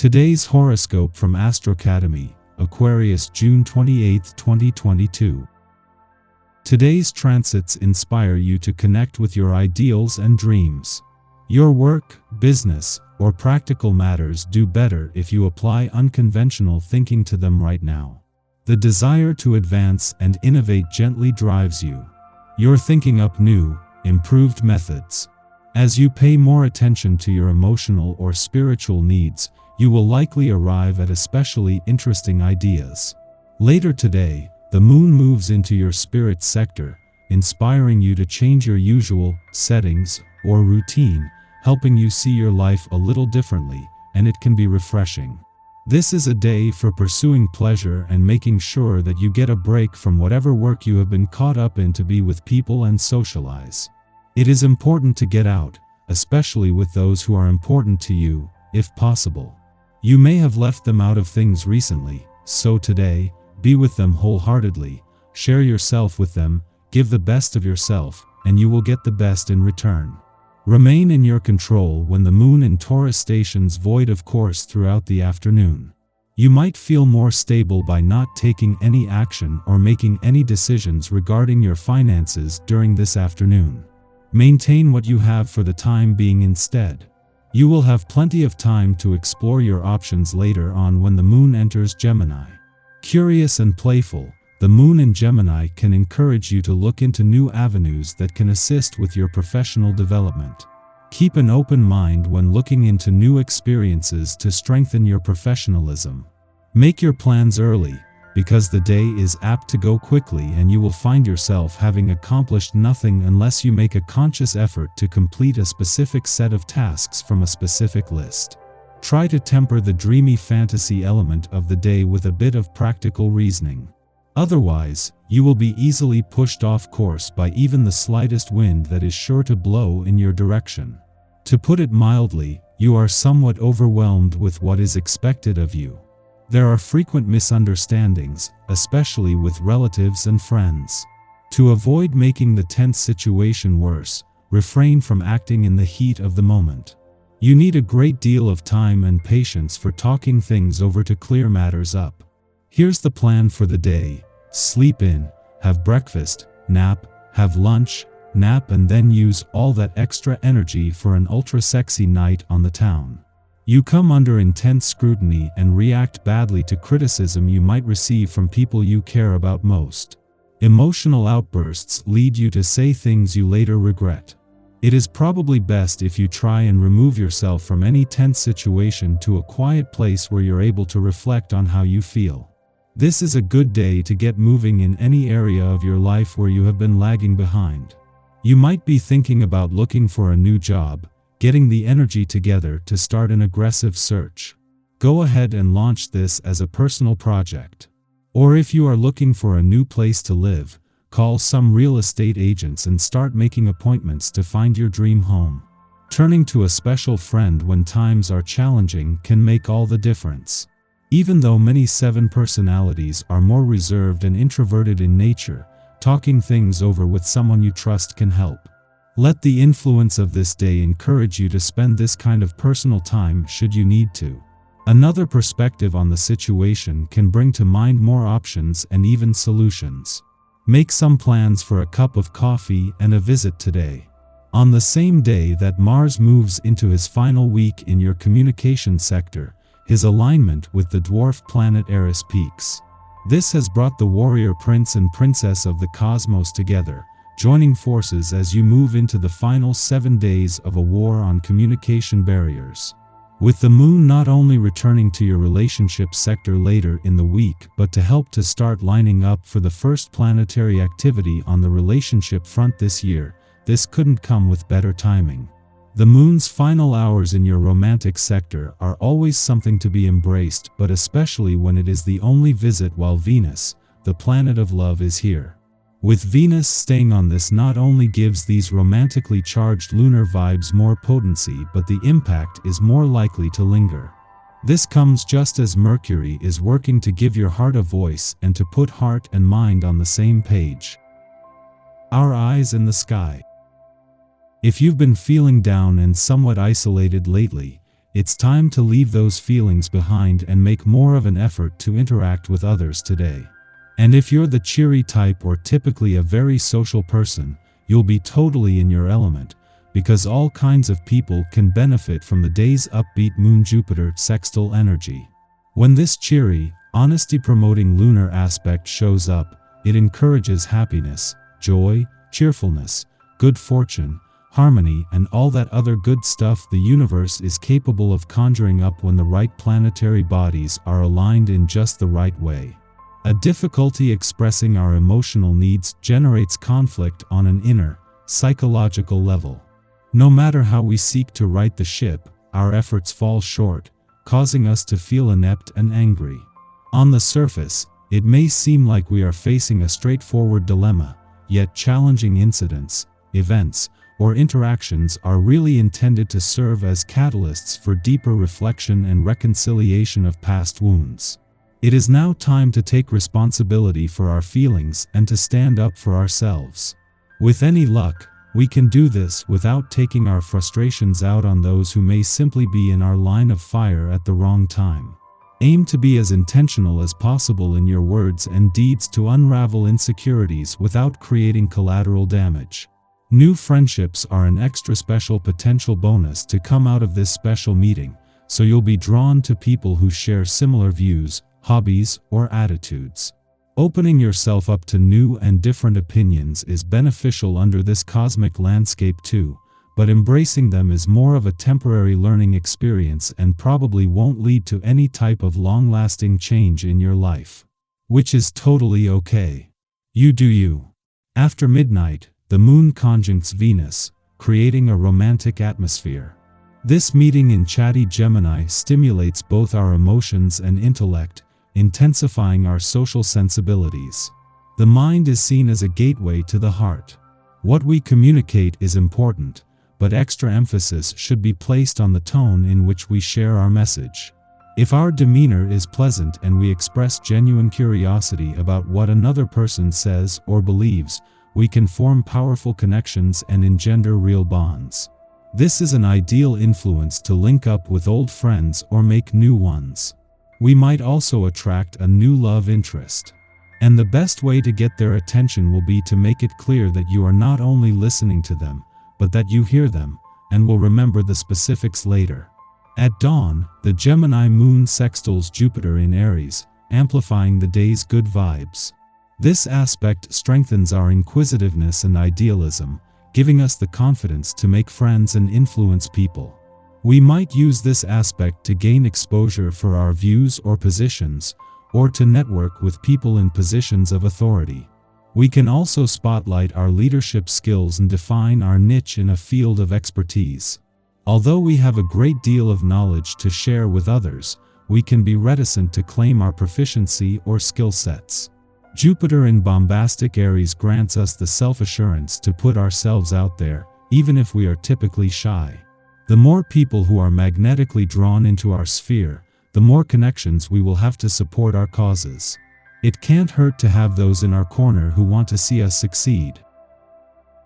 Today's horoscope from Astrocademy, Aquarius June 28, 2022. Today's transits inspire you to connect with your ideals and dreams. Your work, business, or practical matters do better if you apply unconventional thinking to them right now. The desire to advance and innovate gently drives you. You're thinking up new, improved methods. As you pay more attention to your emotional or spiritual needs, you will likely arrive at especially interesting ideas. Later today, the moon moves into your spirit sector, inspiring you to change your usual settings or routine, helping you see your life a little differently, and it can be refreshing. This is a day for pursuing pleasure and making sure that you get a break from whatever work you have been caught up in to be with people and socialize. It is important to get out, especially with those who are important to you, if possible. You may have left them out of things recently, so today, be with them wholeheartedly, share yourself with them, give the best of yourself, and you will get the best in return. Remain in your control when the moon in Taurus stations void of course throughout the afternoon. You might feel more stable by not taking any action or making any decisions regarding your finances during this afternoon. Maintain what you have for the time being instead. You will have plenty of time to explore your options later on when the moon enters Gemini. Curious and playful, the moon in Gemini can encourage you to look into new avenues that can assist with your professional development. Keep an open mind when looking into new experiences to strengthen your professionalism. Make your plans early, because the day is apt to go quickly and you will find yourself having accomplished nothing unless you make a conscious effort to complete a specific set of tasks from a specific list. Try to temper the dreamy fantasy element of the day with a bit of practical reasoning. Otherwise, you will be easily pushed off course by even the slightest wind that is sure to blow in your direction. To put it mildly, you are somewhat overwhelmed with what is expected of you. There are frequent misunderstandings, especially with relatives and friends. To avoid making the tense situation worse, refrain from acting in the heat of the moment. You need a great deal of time and patience for talking things over to clear matters up. Here's the plan for the day: sleep in, have breakfast, nap, have lunch, nap, and then use all that extra energy for an ultra-sexy night on the town. You come under intense scrutiny and react badly to criticism you might receive from people you care about most. Emotional outbursts lead you to say things you later regret. It is probably best if you try and remove yourself from any tense situation to a quiet place where you're able to reflect on how you feel. This is a good day to get moving in any area of your life where you have been lagging behind. You might be thinking about looking for a new job, getting the energy together to start an aggressive search. Go ahead and launch this as a personal project. Or if you are looking for a new place to live, call some real estate agents and start making appointments to find your dream home. Turning to a special friend when times are challenging can make all the difference. Even though many 7 personalities are more reserved and introverted in nature, talking things over with someone you trust can help. Let the influence of this day encourage you to spend this kind of personal time should you need to. Another perspective on the situation can bring to mind more options and even solutions. Make some plans for a cup of coffee and a visit today. On the same day that Mars moves into his final week in your communication sector, his alignment with the dwarf planet Eris peaks. This has brought the warrior prince and princess of the cosmos together, joining forces as you move into the final 7 days of a war on communication barriers. With the moon not only returning to your relationship sector later in the week but to help to start lining up for the first planetary activity on the relationship front this year, this couldn't come with better timing. The moon's final hours in your romantic sector are always something to be embraced, but especially when it is the only visit while Venus, the planet of love, is here. With Venus staying on, this not only gives these romantically charged lunar vibes more potency, but the impact is more likely to linger. This comes just as Mercury is working to give your heart a voice and to put heart and mind on the same page. Our eyes in the sky. If you've been feeling down and somewhat isolated lately, It's time to leave those feelings behind and make more of an effort to interact with others today. And if you're the cheery type or typically a very social person, you'll be totally in your element, because all kinds of people can benefit from the day's upbeat Moon-Jupiter sextile energy. When this cheery, honesty-promoting lunar aspect shows up, it encourages happiness, joy, cheerfulness, good fortune, harmony, and all that other good stuff the universe is capable of conjuring up when the right planetary bodies are aligned in just the right way. A difficulty expressing our emotional needs generates conflict on an inner, psychological level. No matter how we seek to right the ship, our efforts fall short, causing us to feel inept and angry. On the surface, it may seem like we are facing a straightforward dilemma, yet challenging incidents, events, or interactions are really intended to serve as catalysts for deeper reflection and reconciliation of past wounds. It is now time to take responsibility for our feelings and to stand up for ourselves. With any luck, we can do this without taking our frustrations out on those who may simply be in our line of fire at the wrong time. Aim to be as intentional as possible in your words and deeds to unravel insecurities without creating collateral damage. New friendships are an extra special potential bonus to come out of this special meeting, so you'll be drawn to people who share similar views, hobbies, or attitudes. Opening yourself up to new and different opinions is beneficial under this cosmic landscape too, but embracing them is more of a temporary learning experience and probably won't lead to any type of long-lasting change in your life. Which is totally okay. You do you. After midnight, the Moon conjuncts Venus, creating a romantic atmosphere. This meeting in chatty Gemini stimulates both our emotions and intellect, intensifying our social sensibilities. The mind is seen as a gateway to the heart. What we communicate is important, but extra emphasis should be placed on the tone in which we share our message. If our demeanor is pleasant and we express genuine curiosity about what another person says or believes, we can form powerful connections and engender real bonds. This is an ideal influence to link up with old friends or make new ones. We might also attract a new love interest. And the best way to get their attention will be to make it clear that you are not only listening to them, but that you hear them, and will remember the specifics later. At dawn, the Gemini moon sextiles Jupiter in Aries, amplifying the day's good vibes. This aspect strengthens our inquisitiveness and idealism, giving us the confidence to make friends and influence people. We might use this aspect to gain exposure for our views or positions, or to network with people in positions of authority. We can also spotlight our leadership skills and define our niche in a field of expertise. Although we have a great deal of knowledge to share with others, we can be reticent to claim our proficiency or skill sets. Jupiter in bombastic Aries grants us the self-assurance to put ourselves out there, even if we are typically shy. The more people who are magnetically drawn into our sphere, the more connections we will have to support our causes. It can't hurt to have those in our corner who want to see us succeed.